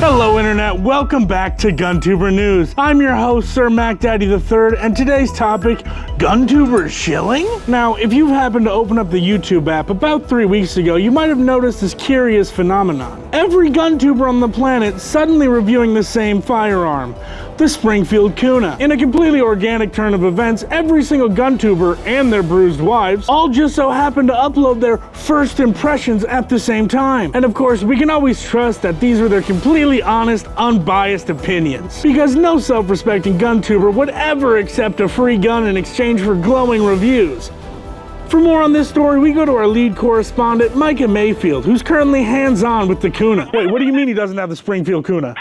Hello Internet, welcome back to Guntuber News. I'm your host, Sir Mac Daddy III, and today's topic, Guntuber shilling? Now, if you've happened to open up the YouTube app about 3 weeks ago, you might have noticed this curious phenomenon. Every Guntuber on the planet suddenly reviewing the same firearm, the Springfield Kuna. In a completely organic turn of events, every single Guntuber and their bruised wives all just so happen to upload their first impressions at the same time. And of course, we can always trust that these were their completely honest, unbiased opinions. Because no self-respecting Guntuber would ever accept a free gun in exchange for glowing reviews. For more on this story, we go to our lead correspondent, Micah Mayfield, who's currently hands-on with the Kuna. Wait, what do you mean he doesn't have the Springfield Kuna?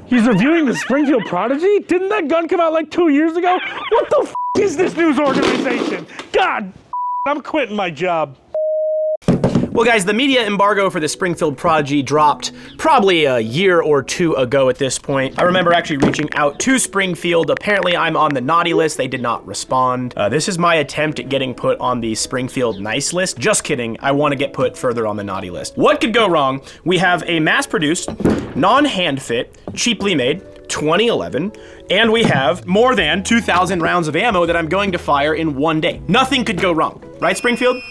He's reviewing the Springfield Prodigy? Didn't that gun come out like 2 years ago? What the f is this news organization? God, I'm quitting my job. Well guys, the media embargo for the Springfield Prodigy dropped probably a year or two ago at this point. I remember actually reaching out to Springfield. Apparently I'm on the naughty list. They did not respond. This is my attempt at getting put on the Springfield nice list. Just kidding. I want to get put further on the naughty list. What could go wrong? We have a mass-produced, non-hand fit, cheaply made, 2011, and we have more than 2,000 rounds of ammo that I'm going to fire in one day. Nothing could go wrong. Right, Springfield?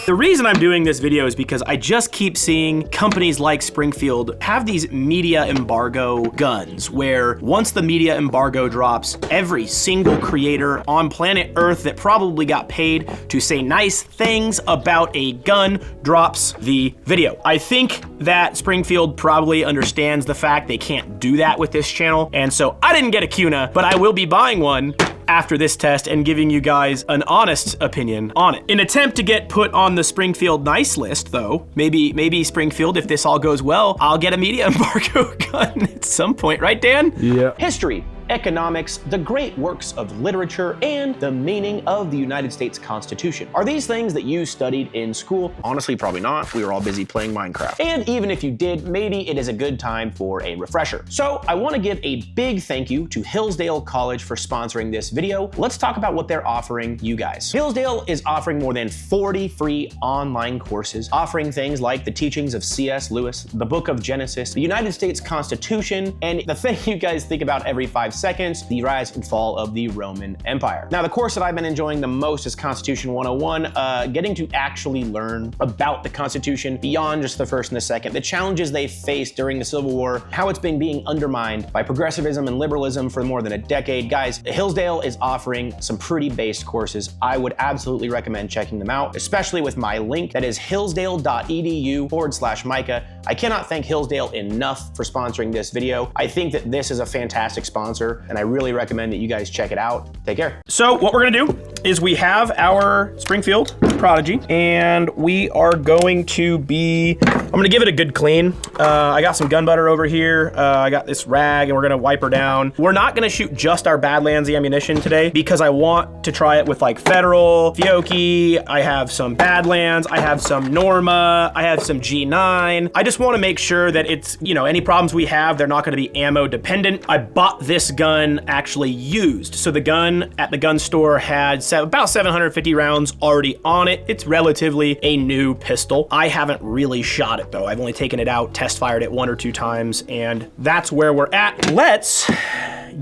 The reason I'm doing this video is because I just keep seeing companies like Springfield have these media embargo guns where once the media embargo drops, every single creator on planet Earth that probably got paid to say nice things about a gun drops the video. I think that Springfield probably understands the fact they can't do that with this channel, and so I didn't get a Kuna, but I will be buying one after this test and giving you guys an honest opinion on it. In an attempt to get put on the Springfield nice list though, maybe Springfield, if this all goes well, I'll get a media embargo gun at some point, right Dan? Yeah. History, economics, the great works of literature, and the meaning of the United States Constitution. Are these things that you studied in school? Honestly, probably not. We were all busy playing Minecraft. And even if you did, maybe it is a good time for a refresher. So I want to give a big thank you to Hillsdale College for sponsoring this video. Let's talk about what they're offering you guys. Hillsdale is offering more than 40 free online courses, offering things like the teachings of C.S. Lewis, the Book of Genesis, the United States Constitution, and the thing you guys think about every 5 seconds, the rise and fall of the Roman Empire. Now, the course that I've been enjoying the most is Constitution 101, getting to actually learn about the Constitution beyond just the first and the second, the challenges they faced during the Civil War, how it's been being undermined by progressivism and liberalism for more than a decade. Guys, Hillsdale is offering some pretty based courses. I would absolutely recommend checking them out, especially with my link that is hillsdale.edu/Micah. I cannot thank Hillsdale enough for sponsoring this video. I think that this is a fantastic sponsor, and I really recommend that you guys check it out. Take care. So what we're gonna do is we have our Springfield Prodigy, and we are going to be, I'm gonna give it a good clean. I got some gun butter over here. I got this rag, and we're gonna wipe her down. We're not gonna shoot just our Badlands ammunition today because I want to try it with like Federal, Fiocchi, I have some Badlands, I have some Norma, I have some G9. I just wanna make sure that it's, you know, any problems we have, they're not gonna be ammo dependent. I bought this gun actually used. So the gun at the gun store had about 750 rounds already on it. It's relatively a new pistol. I haven't really shot it though. I've only taken it out, test fired it 1 or 2 times, and that's where we're at. Let's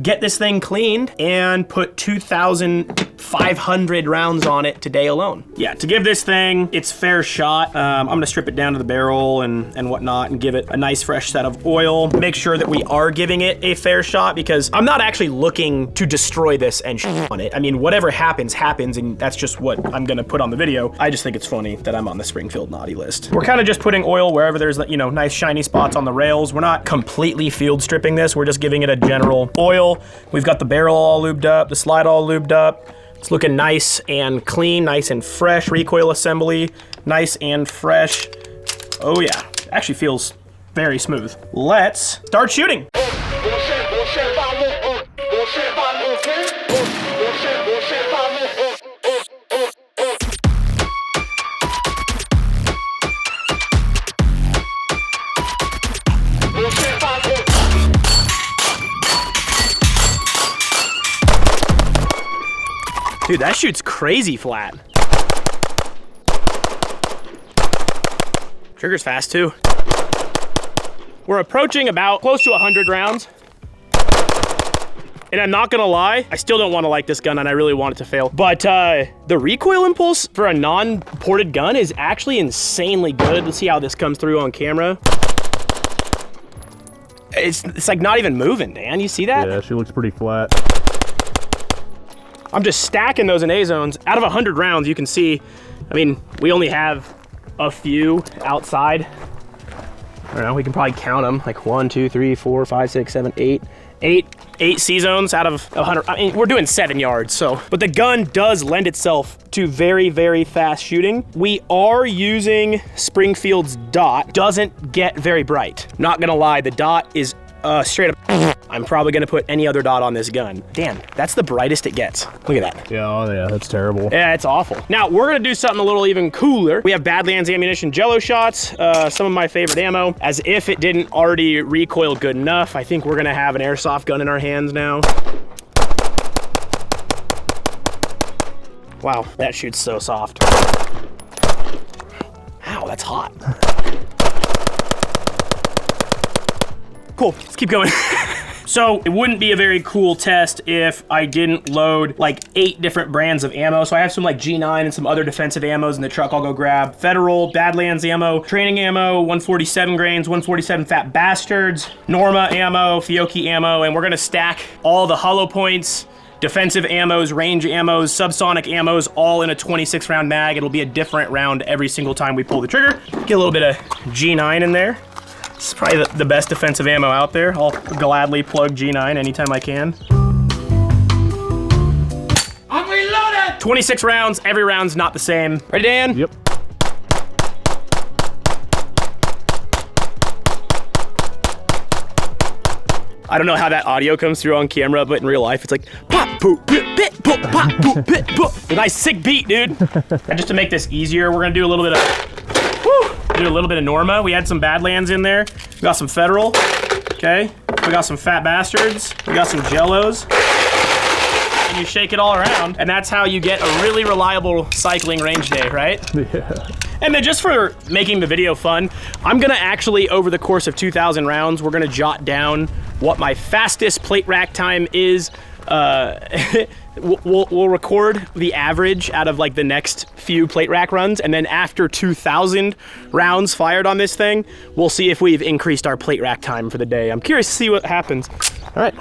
get this thing cleaned and put 2,500 rounds on it today alone. Yeah, to give this thing its fair shot, I'm gonna strip it down to the barrel and whatnot and give it a nice fresh set of oil. Make sure that we are giving it a fair shot because I'm not actually looking to destroy this and shit on it. I mean, whatever happens, happens, and that's just what I'm gonna put on the video. I just think it's funny that I'm on the Springfield naughty list. We're kind of just putting oil wherever there's, you know, nice shiny spots on the rails. We're not completely field stripping this. We're just giving it a general oil. We've got the barrel all lubed up, the slide all lubed up. It's looking nice and clean, nice and fresh. Recoil assembly, nice and fresh. Oh yeah, actually feels very smooth. Let's start shooting. Dude, that shoots crazy flat. Trigger's fast too. We're approaching about close to 100 rounds. And I'm not gonna lie, I still don't wanna like this gun and I really want it to fail. But the recoil impulse for a non-ported gun is actually insanely good. Let's see how this comes through on camera. It's like not even moving, Dan. You see that? Yeah, she looks pretty flat. I'm just stacking those in A zones. Out of 100 rounds, you can see, I mean, we only have a few outside. I don't know, we can probably count them, like 1, 2, 3, 4, 5, 6, 7, 8. Eight C zones out of 100. I mean, we're doing 7 yards, so. But the gun does lend itself to very, very fast shooting. We are using Springfield's dot. Doesn't get very bright. Not gonna lie, the dot is straight up. I'm probably gonna put any other dot on this gun. Damn, that's the brightest it gets. Look at that. Yeah, oh yeah, that's terrible. Yeah, it's awful. Now, we're gonna do something a little even cooler. We have Badlands ammunition jello shots, some of my favorite ammo. As if it didn't already recoil good enough, I think we're gonna have an airsoft gun in our hands now. Wow, that shoots so soft. Ow, that's hot. Cool, let's keep going. So it wouldn't be a very cool test if I didn't load like 8 different brands of ammo. So I have some like G9 and some other defensive ammos in the truck I'll go grab. Federal, Badlands ammo, training ammo, 147 grains, 147 Fat Bastards, Norma ammo, Fiocchi ammo, and we're gonna stack all the hollow points, defensive ammos, range ammos, subsonic ammos, all in a 26 round mag. It'll be a different round every single time we pull the trigger. Get a little bit of G9 in there. It's probably the best defensive ammo out there. I'll gladly plug G9 anytime I can. I'm reloaded! 26 rounds, every round's not the same. Ready, Dan? Yep. I don't know how that audio comes through on camera, but in real life, it's like pop, poop, pit, pit, pop, pop, poop, pit, pop. A nice sick beat, dude. And just to make this easier, we're gonna do a little bit of Norma. We had some Badlands in there. We got some Federal, okay? We got some Fat Bastards. We got some Jellos. And you shake it all around, and that's how you get a really reliable cycling range day, right? Yeah. And then just for making the video fun, I'm gonna actually, over the course of 2,000 rounds, we're gonna jot down what my fastest plate rack time is. We'll record the average out of like the next few plate rack runs, and then after 2,000 rounds fired on this thing, we'll see if we've increased our plate rack time for the day. I'm curious to see what happens. All right.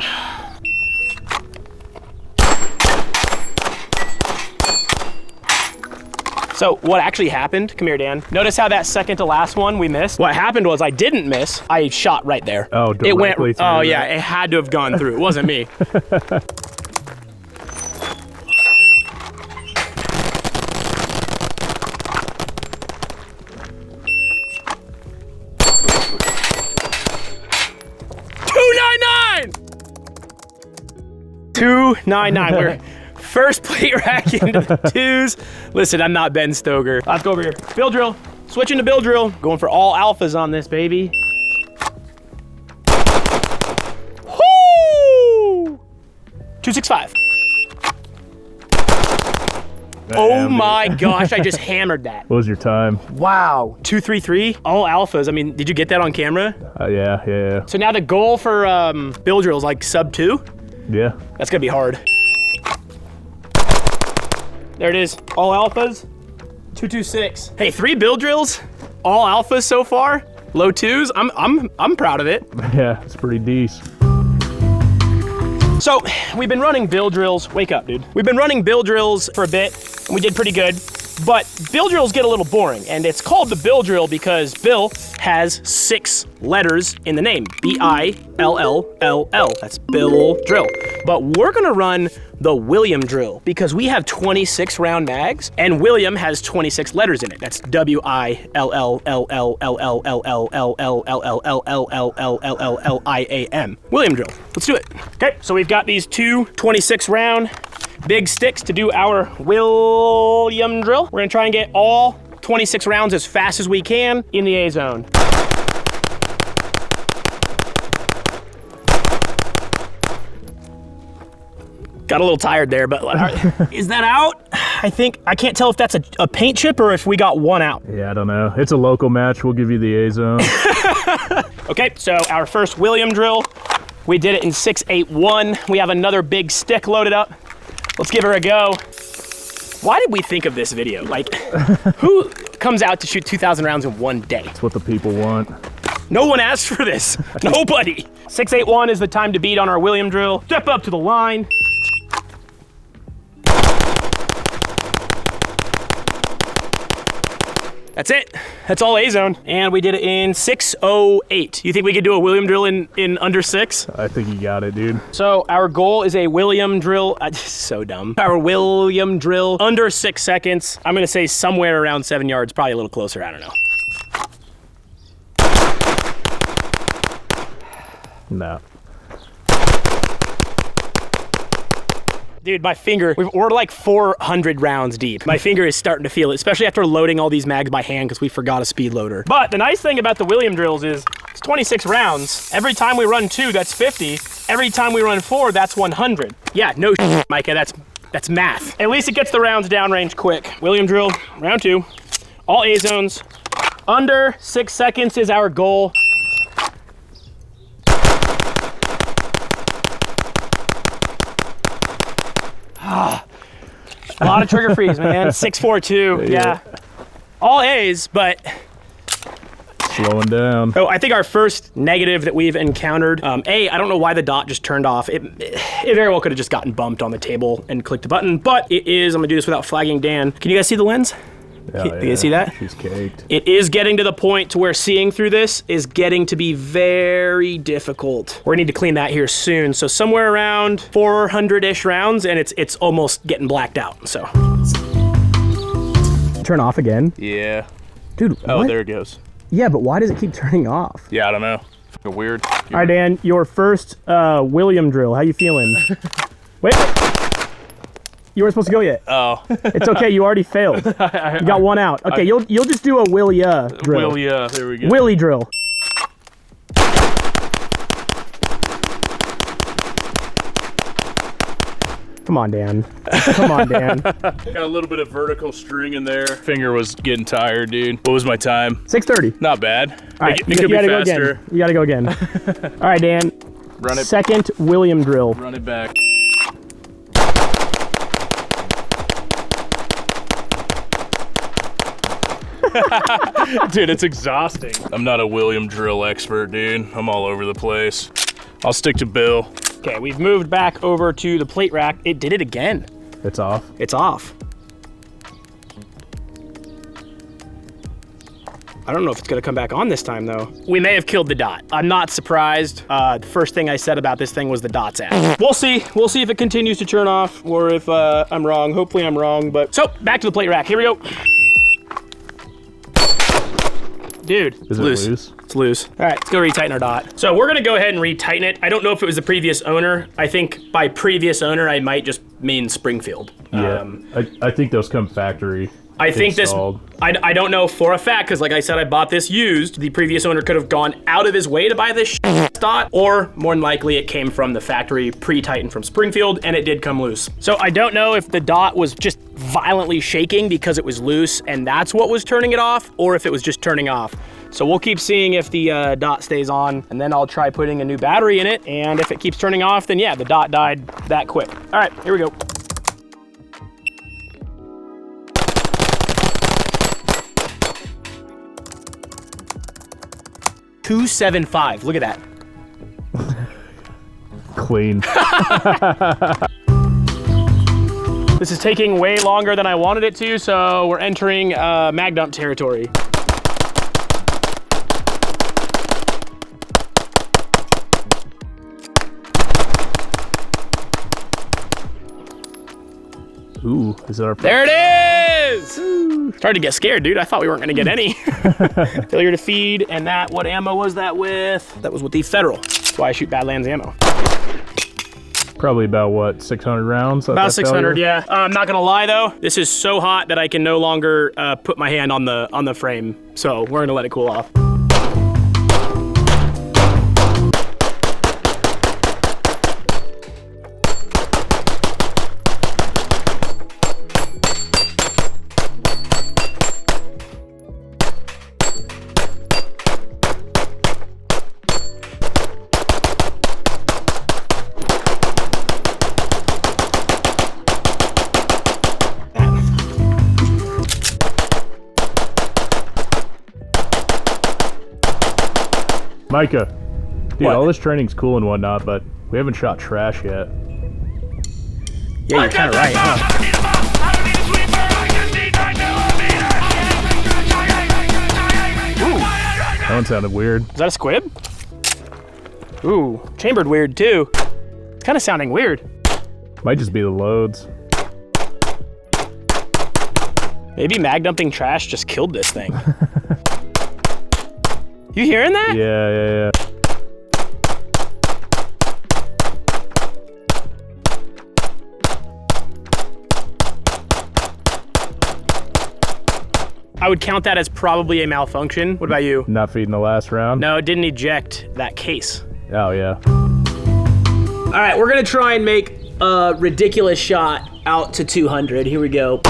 So what actually happened, come here, Dan. Notice how that second to last one we missed? What happened was I didn't miss, I shot right there. Oh, it went, through oh yeah, it had to have gone through, it wasn't me. $299. We're first plate rack into the 2s. Listen, I'm not Ben Stoker. Let's go over here. Bill drill. Switching to bill drill. Going for all alphas on this, baby. Woo! 265. Oh my gosh, I just hammered that. What was your time? Wow, 233, all alphas. I mean, did you get that on camera? Yeah. So now the goal for bill drill is like sub 2? Yeah. That's gonna be hard. There it is, all alphas, 226. Hey, 3 bill drills, all alphas so far, low 2s. I'm proud of it. Yeah, it's pretty decent. So we've been running bill drills. Wake up, dude. We've been running bill drills for a bit, and we did pretty good. But bill drills get a little boring, and it's called the bill drill because Bill has 6 letters in the name. B-I-L-L-L-L. That's Bill Drill. But we're gonna run the William drill because we have 26 round mags, and William has 26 letters in it. That's W-I-L-L-L-L-L-L-L-L-L-L-L-L-L-L-L-I-A-M. William drill. Let's do it. Okay, so we've got these 2 26 round big sticks to do our William drill. We're gonna try and get all 26 rounds as fast as we can in the A zone. Got a little tired there, but is that out? I can't tell if that's a paint chip or if we got one out. Yeah, I don't know. It's a local match. We'll give you the A zone. Okay, so our first William drill, we did it in 681. We have another big stick loaded up. Let's give her a go. Why did we think of this video? Like, who comes out to shoot 2,000 rounds in one day? That's what the people want. No one asked for this. Nobody. 681 is the time to beat on our William drill. Step up to the line. That's it. That's all A-zone. And we did it in 608. You think we could do a William drill in under 6? I think you got it, dude. So our goal is a William drill. So dumb. Our William drill under 6 seconds. I'm gonna say somewhere around 7 yards, probably a little closer, I don't know. No. Dude, my finger, we're like 400 rounds deep. My finger is starting to feel it, especially after loading all these mags by hand because we forgot a speed loader. But the nice thing about the William drills is it's 26 rounds. Every time we run 2, that's 50. Every time we run 4, that's 100. Yeah, no shit, Micah, that's math. At least it gets the rounds downrange quick. William drill, round 2, all A zones. Under 6 seconds is our goal. A lot of trigger freeze, man. 642, yeah. All A's, but slowing down. Oh, I think our first negative that we've encountered, I don't know why the dot just turned off. It very well could have just gotten bumped on the table and clicked the button, but it is, I'm gonna do this without flagging Dan. Can you guys see the lens? Yeah, you guys see that? She's caked. It is getting to the point to where seeing through this is getting to be very difficult. We're gonna need to clean that here soon. So somewhere around 400-ish rounds and it's almost getting blacked out, so. Turn off again? Yeah. Dude, Oh, what? there it goes. Yeah, but why does it keep turning off? Yeah, I don't know. Fucking weird. All right, Dan, your first William drill. How you feeling? Wait. You weren't supposed to go yet. Oh. It's okay, you already failed. You got one out. Okay, you'll just do a Will-ya drill. Will-ya, there we go. Willie drill. Come on, Dan. Come on, Dan. Got a little bit of vertical string in there. Finger was getting tired, dude. What was my time? 6:30. Not bad. All right, It could be go faster. again. You gotta go again. All right, Dan. Run it. Second William drill. Run it back. Dude, it's exhausting. I'm not a William drill expert, dude. I'm all over the place. I'll stick to Bill. Okay, we've moved back over to the plate rack. It did it again. It's off. It's off. I don't know if it's gonna come back on this time though. We may have killed the dot. I'm not surprised. The first thing I said about this thing was the dot's at. We'll see. We'll see if it continues to turn off or if I'm wrong. Hopefully I'm wrong, but. So, back to the plate rack. Here we go. Dude, Is it loose? It's loose. All right, let's go retighten our dot. So we're gonna go ahead and retighten it. I don't know if it was the previous owner. I think by previous owner, I might just mean Springfield. Yeah. I think those come factory. I think installed. I don't know for a fact, because like I said, I bought this used. The previous owner could have gone out of his way to buy this dot, or more than likely it came from the factory pre-tightened from Springfield, and it did come loose. So I don't know if the dot was just violently shaking because it was loose, and that's what was turning it off, or if it was just turning off. So we'll keep seeing if the dot stays on, and then I'll try putting a new battery in it, and if it keeps turning off, then yeah, the dot died that quick. All right, here we go. .275, look at that. Clean. This is taking way longer than I wanted it to, so we're entering mag dump territory. Ooh, is that our... There it is! Started to get scared, dude. I thought we weren't gonna get any. Failure to feed, and that, what ammo was that with? That was with the Federal. That's why I shoot Badlands ammo. Probably about, what, 600 rounds? About 600, yeah. I'm not gonna lie though, this is so hot that I can no longer put my hand on the frame. So we're gonna let it cool off. Micah. Dude, What? all this training's cool and whatnot, but we haven't shot trash yet. Yeah, you're kind of right, huh? That one sounded weird. Is that a squib? Ooh, chambered weird too. It's kind of sounding weird. Might just be the loads. Maybe mag dumping trash just killed this thing. You hearing that? Yeah. I would count that as probably a malfunction. What about you? Not feeding the last round? No, it didn't eject that case. Oh, yeah. All right, we're gonna try and make a ridiculous shot out to 200. Here we go.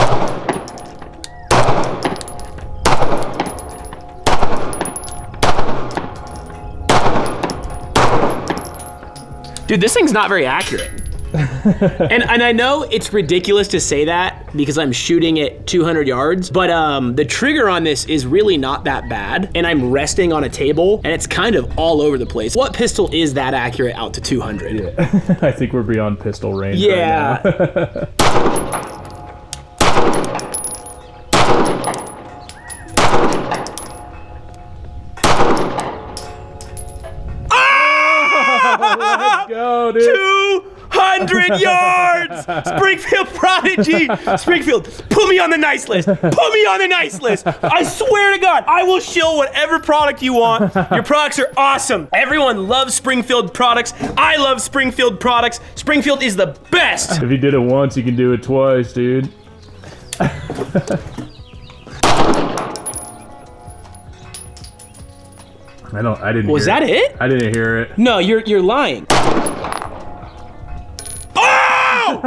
Dude, this thing's not very accurate. and I know it's ridiculous to say that because I'm shooting at 200 yards, but the trigger on this is really not that bad, and I'm resting on a table, and it's kind of all over the place. What pistol is that accurate out to 200? Yeah. I think we're beyond pistol range Yeah. right now. Let's go, dude. 200 yards! Springfield Prodigy! Springfield, put me on the nice list. Put me on the nice list. I swear to God, I will shill whatever product you want. Your products are awesome. Everyone loves Springfield products. I love Springfield products. Springfield is the best. If you did it once, you can do it twice, dude. I didn't Was hear that it? I didn't hear it. No, you're lying. Oh!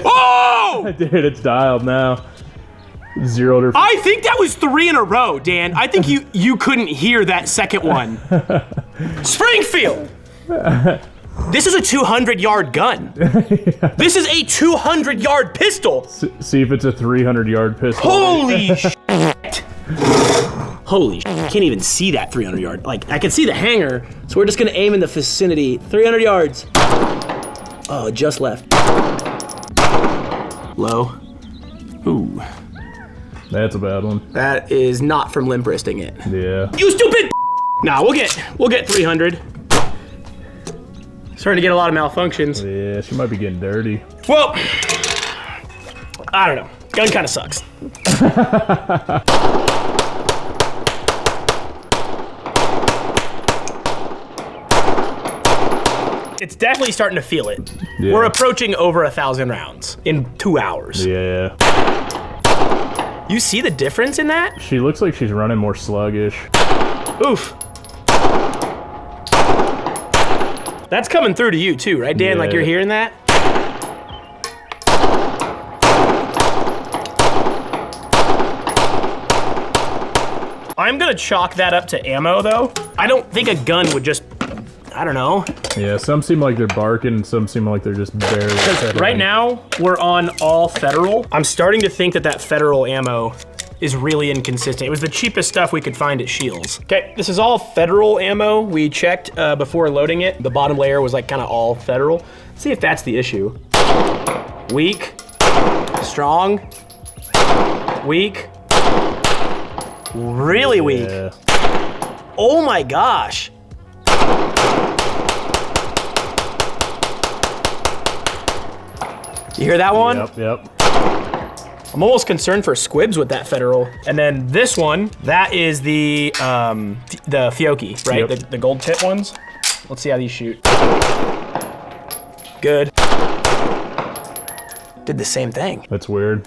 Oh! Dude, it's dialed now. 0 to... I think that was 3 in a row, Dan. I think you couldn't hear that second one. Springfield! This is a 200-yard gun. This is a 200-yard pistol. See if it's a 300-yard pistol. Holy shit. Holy shit. Can't even see that 300-yard. Like, I can see the hanger, so we're just gonna aim in the vicinity. 300 yards. Oh, just left. Low. Ooh. That's a bad one. That is not from limp wristing it. Yeah. You stupid! Nah, we'll get 300. Starting to get a lot of malfunctions. Yeah, she might be getting dirty. Well, I don't know. Gun kind of sucks. It's definitely starting to feel it. Yeah. We're approaching over 1,000 rounds in 2 hours. Yeah. You see the difference in that? She looks like she's running more sluggish. Oof. That's coming through to you too, right, Dan? Yeah. Like you're hearing that? I'm gonna chalk that up to ammo though. I don't think a gun would just, I don't know. Yeah, some seem like they're barking, and some seem like they're just barely settling. Right now, we're on all federal. I'm starting to think that federal ammo is really inconsistent. It was the cheapest stuff we could find at Shields. Okay, this is all federal ammo. We checked before loading it. The bottom layer was like kind of all federal. Let's see if that's the issue. Weak, strong, weak, really weak. Yeah. Oh my gosh. You hear that one? Yep. I'm almost concerned for squibs with that federal. And then this one, that is the Fiocchi, right? Yep. The gold tip ones. Let's see how these shoot. Good. Did the same thing. That's weird.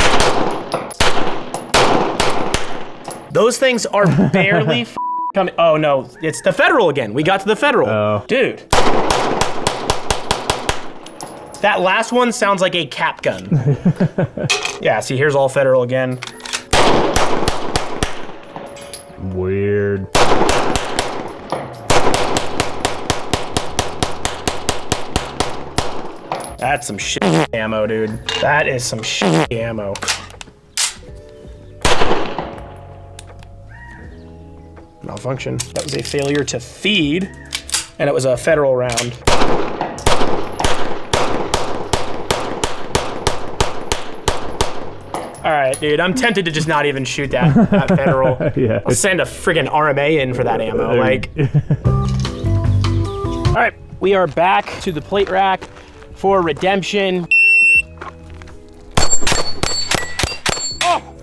Those things are barely coming. Oh no, it's the federal again. We got to the federal. Oh. Dude. That last one sounds like a cap gun. Yeah, see, here's all federal again. Weird. That's some shit ammo, dude. That is some shit ammo. Malfunction. That was a failure to feed, and it was a federal round. All right, dude, I'm tempted to just not even shoot that federal. Yeah. I'll send a friggin' RMA in for that ammo, like. All right, we are back to the plate rack for redemption.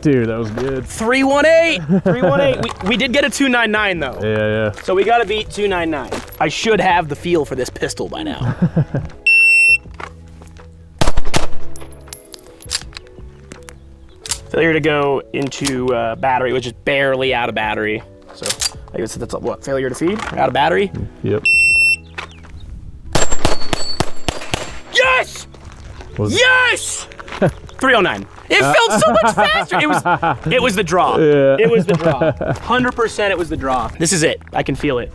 Dude, that was good. 318, 318. We did get a 299 though. Yeah. So we gotta beat 299. I should have the feel for this pistol by now. Failure to go into battery, which is barely out of battery. So I guess that's what, failure to feed? Out of battery? Yep. Yes! Yes! 309. It felt so much faster. It was the draw. Yeah. It was the draw. 100% it was the draw. This is it. I can feel it.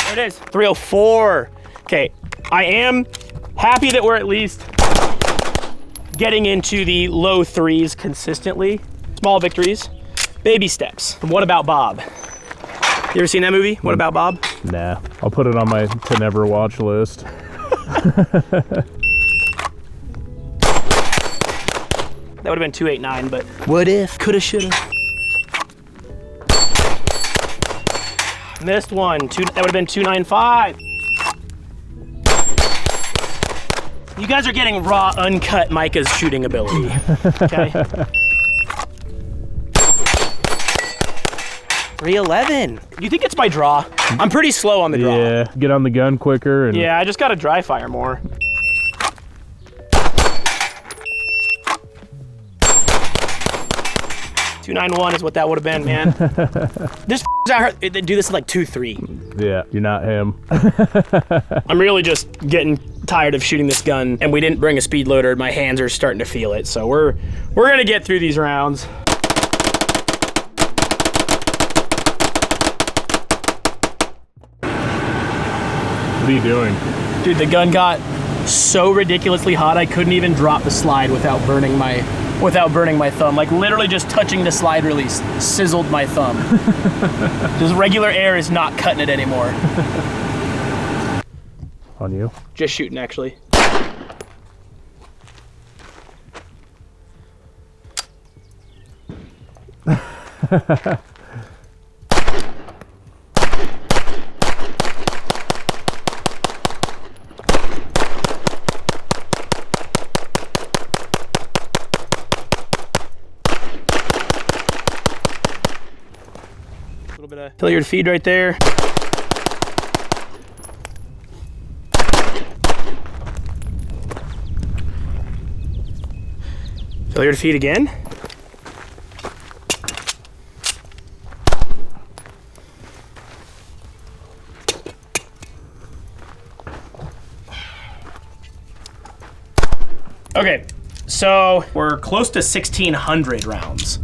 There it is. 304. Okay, I am happy that we're at least getting into the low threes consistently. Small victories, baby steps. From What About Bob? You ever seen that movie, What About Bob? Nah, I'll put it on my to never watch list. That would have been 289, but what if? Coulda, shoulda. Missed one. That would have been 295. You guys are getting raw, uncut Micah's shooting ability. Okay. 311. You think it's my draw? I'm pretty slow on the draw. Yeah, get on the gun quicker. And Yeah, I just got to dry fire more. .291 is what that would have been, man. This out here, they do this at like 2-3. Yeah, you're not him. I'm really just getting tired of shooting this gun, and we didn't bring a speed loader. My hands are starting to feel it, so we're gonna get through these rounds. What are you doing? Dude, the gun got so ridiculously hot I couldn't even drop the slide without burning my thumb. Like literally just touching the slide release sizzled my thumb. Just regular air is not cutting it anymore. On you? Just shooting, actually. A little bit of failure to feed right there. Failure to feed again. Okay, so we're close to 1,600 rounds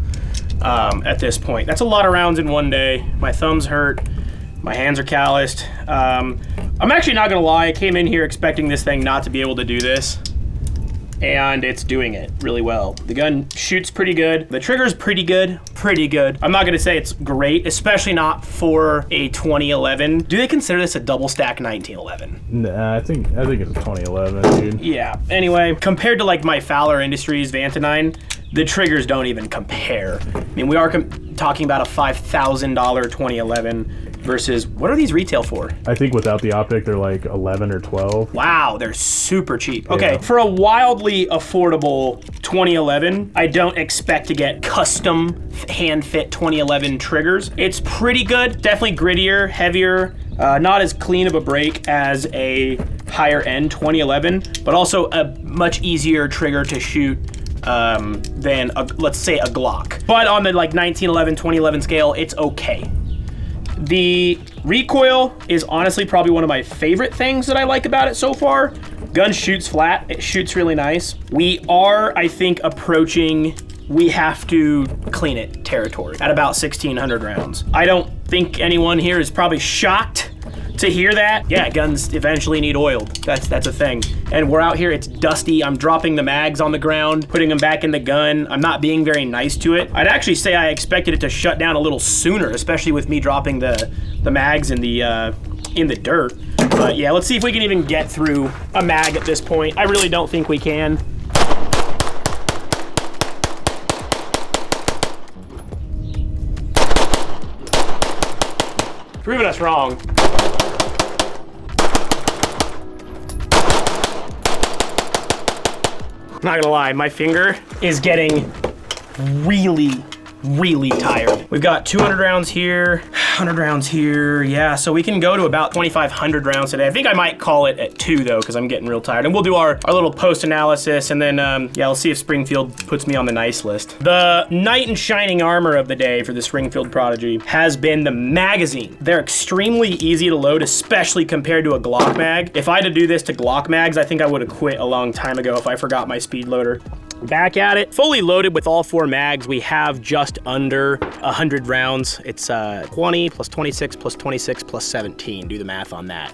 at this point. That's a lot of rounds in one day. My thumbs hurt, my hands are calloused. I'm actually not gonna lie, I came in here expecting this thing not to be able to do this, and it's doing it really well. The gun shoots pretty good. The trigger's pretty good, pretty good. I'm not gonna say it's great, especially not for a 2011. Do they consider this a double stack 1911? Nah, I think it's a 2011, dude. Yeah, anyway, compared to like my Fowler Industries Vantanine, the triggers don't even compare. I mean, we are talking about a $5,000 2011 versus, what are these retail for? I think without the optic, they're like 11 or 12. Wow, they're super cheap. Okay, Yeah. for a wildly affordable 2011, I don't expect to get custom hand-fit 2011 triggers. It's pretty good, definitely grittier, heavier, not as clean of a break as a higher-end 2011, but also a much easier trigger to shoot than, let's say, a Glock. But on the like 1911, 2011 scale, it's okay. The recoil is honestly probably one of my favorite things that I like about it so far. Gun shoots flat, it shoots really nice. We are, I think, approaching, we have to clean it territory at about 1,600 rounds. I don't think anyone here is probably shocked to hear that. Yeah, guns eventually need oiled. That's a thing. and we're out here, it's dusty. I'm dropping the mags on the ground, putting them back in the gun. I'm not being very nice to it. I'd actually say I expected it to shut down a little sooner, especially with me dropping the mags in the dirt. But yeah, let's see if we can even get through a mag at this point. I really don't think we can. Proving us wrong. Not gonna lie, my finger is getting really tired. We've got 200 rounds here, 100 rounds here. Yeah, so we can go to about 2,500 rounds today. I think I might call it at 2 though, because I'm getting real tired. And we'll do our little post analysis, and then yeah, we'll see if Springfield puts me on the nice list. The knight in shining armor of the day for the Springfield Prodigy has been the magazine. They're extremely easy to load, especially compared to a Glock mag. If I had to do this to Glock mags, I think I would have quit a long time ago if I forgot my speed loader. Back at it, fully loaded with all 4 mags. We have just under 100 rounds. It's 20 plus 26 plus 26 plus 17. Do the math on that.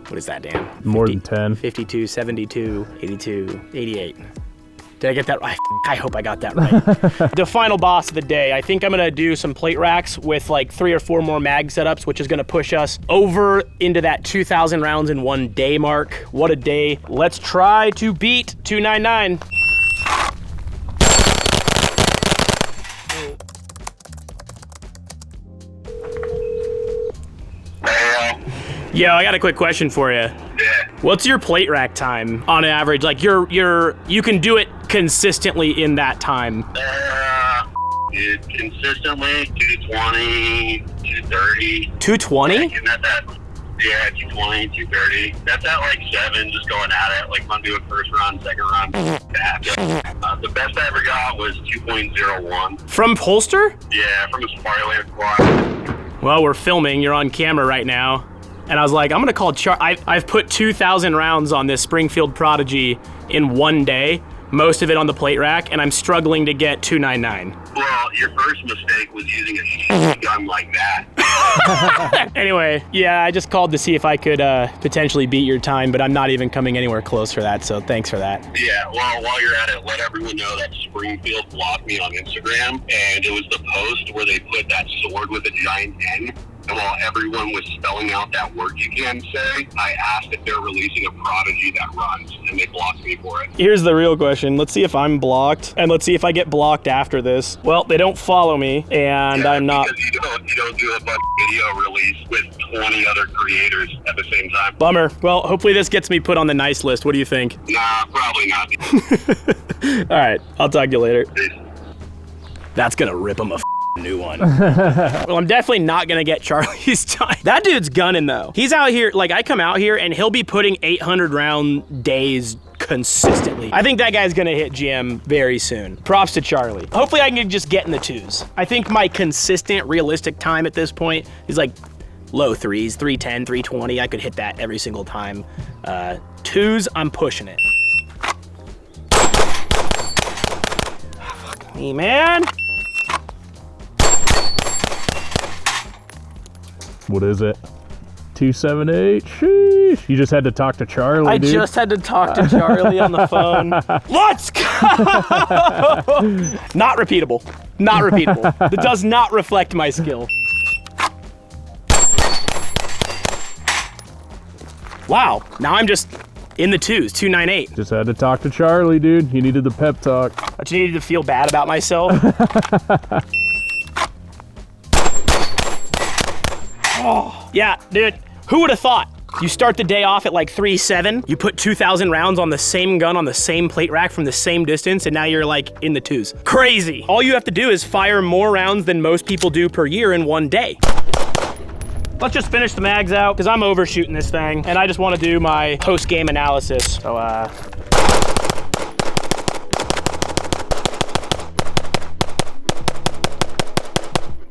What is that, Dan? More than 10. 52, 72, 82, 88. Did I get that right? I hope I got that right. The final boss of the day. I think I'm gonna do some plate racks with like 3 or 4 more mag setups, which is gonna push us over into that 2,000 rounds in 1 day mark. What a day. Let's try to beat 299. Yo, I got a quick question for you. Yeah. What's your plate rack time on average? Like you can do it consistently in that time. Consistently 220, 230. 220? Yeah, 220, 230. That's at like 7, just going at it. Like if I'm doing first run, second run. The best I ever got was 2.01. From holster? Yeah, from a Safari squad. Well, we're filming. You're on camera right now. And I was like, I'm gonna call I've put 2,000 rounds on this Springfield Prodigy in 1 day, most of it on the plate rack, and I'm struggling to get 299. Well, your first mistake was using a gun like that. Anyway, yeah, I just called to see if I could potentially beat your time, but I'm not even coming anywhere close for that, so thanks for that. Yeah, well, while you're at it, let everyone know that Springfield blocked me on Instagram, and it was the post where they put that sword with a giant N. And while everyone was spelling out that word you can say, I asked if they're releasing a Prodigy that runs, and they blocked me for it. Here's the real question. Let's see if I'm blocked, and let's see if I get blocked after this. Well, they don't follow me, and I'm not. Because you don't do a video release with 20 other creators at the same time. Bummer. Well, hopefully this gets me put on the nice list. What do you think? Nah, probably not. All right, I'll talk to you later. Peace. That's gonna rip him a new one. Well, I'm definitely not gonna get Charlie's time. That dude's gunning though. He's out here, like I come out here and he'll be putting 800 round days consistently. I think that guy's gonna hit GM very soon. Props to Charlie. Hopefully I can just get in the 2s. I think my consistent realistic time at this point is like low 3s, 310, 320. I could hit that every single time. 2s, I'm pushing it. Fuck me, man. What is it? 278. Sheesh. You just had to talk to Charlie, dude. I just had to talk to Charlie on the phone. Let's go! Not repeatable. Not repeatable. That does not reflect my skill. Wow. Now I'm just in the 2s, 298. Just had to talk to Charlie, dude. You needed the pep talk. I just needed to feel bad about myself. Oh, yeah, dude, who would have thought? You start the day off at like 3.7, you put 2,000 rounds on the same gun on the same plate rack from the same distance, and now you're like in the 2s. Crazy. All you have to do is fire more rounds than most people do per year in 1 day. Let's just finish the mags out, because I'm overshooting this thing, and I just want to do my post-game analysis. So,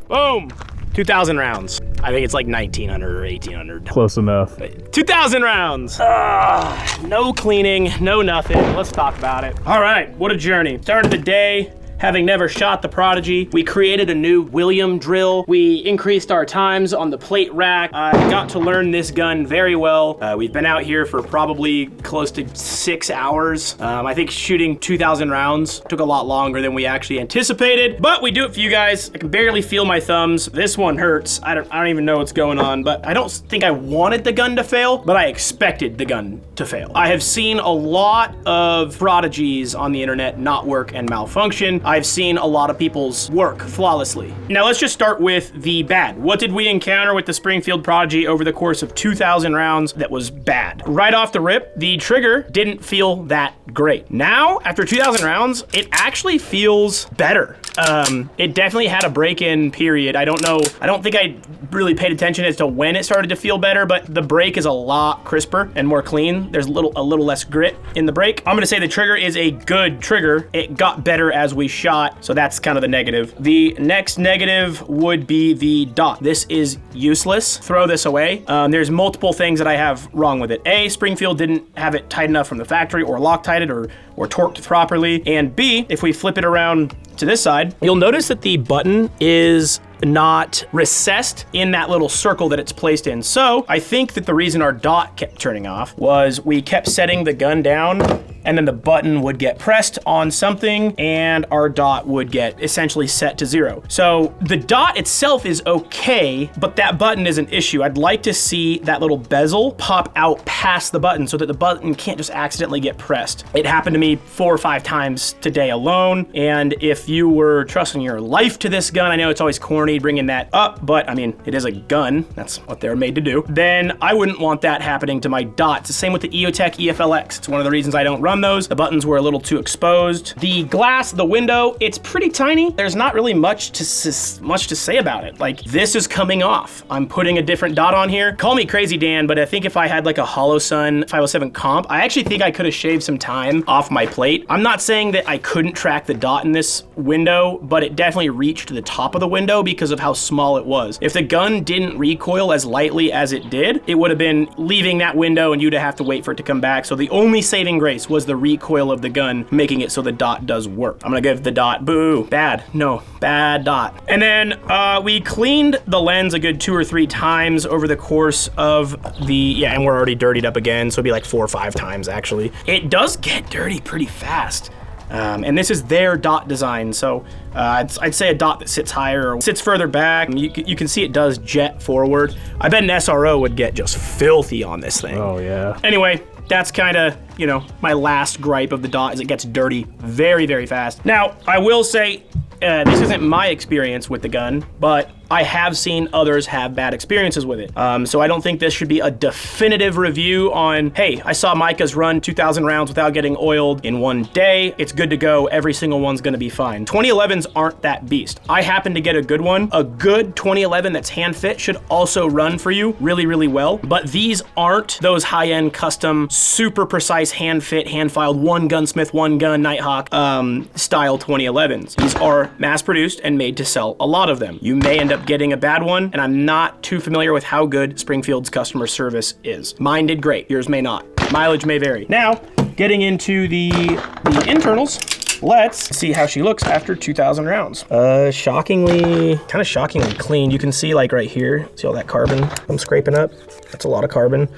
boom. 2,000 rounds. I think it's like 1,900 or 1,800. Close enough. 2,000 rounds. No cleaning, no nothing. Let's talk about it. All right, what a journey. Started the day, having never shot the Prodigy, we created a new William drill. We increased our times on the plate rack. I got to learn this gun very well. We've been out here for probably close to 6 hours. I think shooting 2,000 rounds took a lot longer than we actually anticipated, but we do it for you guys. I can barely feel my thumbs. This one hurts. I don't even know what's going on, but I don't think I wanted the gun to fail, but I expected the gun to fail. I have seen a lot of Prodigies on the internet not work and malfunction. I've seen a lot of people's work flawlessly. Now let's just start with the bad. What did we encounter with the Springfield Prodigy over the course of 2,000 rounds that was bad? Right off the rip, the trigger didn't feel that great. Now, after 2,000 rounds, it actually feels better. It definitely had a break-in period. I don't think I really paid attention as to when it started to feel better, but the break is a lot crisper and more clean. There's a little less grit in the break. I'm gonna say the trigger is a good trigger. It got better as we shot, so that's kind of the negative. The next negative would be the dot. This is useless. Throw this away. There's multiple things that I have wrong with it. A, Springfield didn't have it tight enough from the factory or Loctited or torqued properly. And B, if we flip it around to this side, you'll notice that the button is not recessed in that little circle that it's placed in. So I think that the reason our dot kept turning off was we kept setting the gun down and then the button would get pressed on something and our dot would get essentially set to 0. So the dot itself is okay, but that button is an issue. I'd like to see that little bezel pop out past the button so that the button can't just accidentally get pressed. It happened to me 4 or 5 times today alone, and if you were trusting your life to this gun, I know it's always corny bringing that up, but I mean, it is a gun. That's what they're made to do. Then I wouldn't want that happening to my dot. It's the same with the EOTech EFLX. It's one of the reasons I don't run those. The buttons were a little too exposed. The glass, the window, it's pretty tiny. There's not really much to say about it. Like, this is coming off. I'm putting a different dot on here. Call me crazy, Dan, but I think if I had like a HoloSun 507 comp, I actually think I could have shaved some time off my plate. I'm not saying that I couldn't track the dot in this window, but it definitely reached the top of the window because of how small it was. If the gun didn't recoil as lightly as it did, it would have been leaving that window and you'd have to wait for it to come back. So the only saving grace was the recoil of the gun, making it so the dot does work. I'm gonna give the dot, boo, bad, no, bad dot. And then we cleaned the lens a good 2 or 3 times over the course of the, and we're already dirtied up again, so it'd be like 4 or 5 times actually. It does get dirty pretty fast. And this is their dot design, so I'd say a dot that sits higher or sits further back. You can see it does jet forward. I bet an SRO would get just filthy on this thing. Oh yeah. Anyway, that's kind of, you know, my last gripe of the dot is it gets dirty very, very fast. Now, I will say, this isn't my experience with the gun, but I have seen others have bad experiences with it. So I don't think this should be a definitive review on, hey, I saw Micah's run 2,000 rounds without getting oiled in 1 day. It's good to go. Every single one's gonna be fine. 2011s aren't that beast. I happen to get a good one. A good 2011 that's hand fit should also run for you really, really well. But these aren't those high-end custom, super precise hand fit, hand filed, one gunsmith, one gun, Nighthawk style 2011s. These are mass produced and made to sell a lot of them. You may end up getting a bad one, and I'm not too familiar with how good Springfield's customer service is. Mine did great, yours may not. Mileage may vary. Now, getting into the internals, let's see how she looks after 2,000 rounds. Kind of shockingly clean. You can see like right here, see all that carbon I'm scraping up? That's a lot of carbon.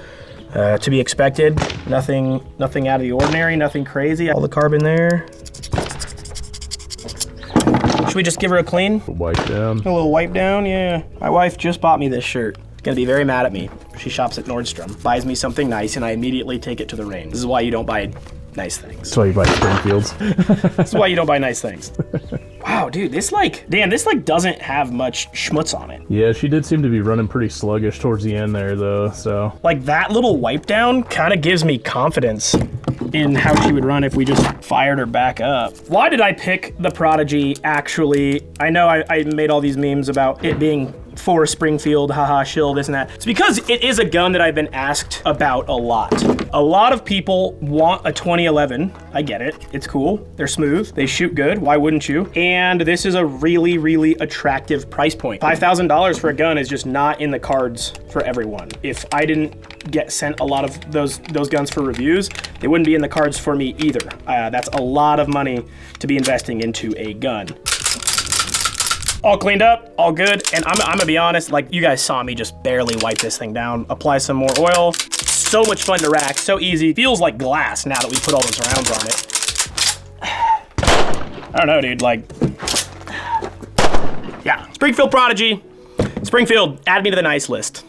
To be expected, nothing out of the ordinary, nothing crazy. All the carbon there. Should we just give her a clean? Wipe down. A little wipe down, yeah. My wife just bought me this shirt. Gonna be very mad at me. She shops at Nordstrom, buys me something nice, and I immediately take it to the range. This is why you don't buy nice things. That's why you buy Springfields. This is why you don't buy nice things. Wow, dude, this doesn't have much schmutz on it. Yeah, she did seem to be running pretty sluggish towards the end there though, so. Like that little wipe down kind of gives me confidence in how she would run if we just fired her back up. Why did I pick the Prodigy actually? I know I made all these memes about it being for Springfield, haha, shill, this and that. It's because it is a gun that I've been asked about a lot. A lot of people want a 2011. I get it. It's cool. They're smooth. They shoot good. Why wouldn't you? And this is a really, really attractive price point. $5,000 for a gun is just not in the cards for everyone. If I didn't get sent a lot of those guns for reviews, they wouldn't be in the cards for me either. That's a lot of money to be investing into a gun. All cleaned up, all good, and I'm gonna be honest, like you guys saw me just barely wipe this thing down, apply some more oil. So much fun to rack, so easy. Feels like glass now that we put all those rounds on it. I don't know, dude, like, yeah. Springfield Prodigy. Springfield, add me to the nice list.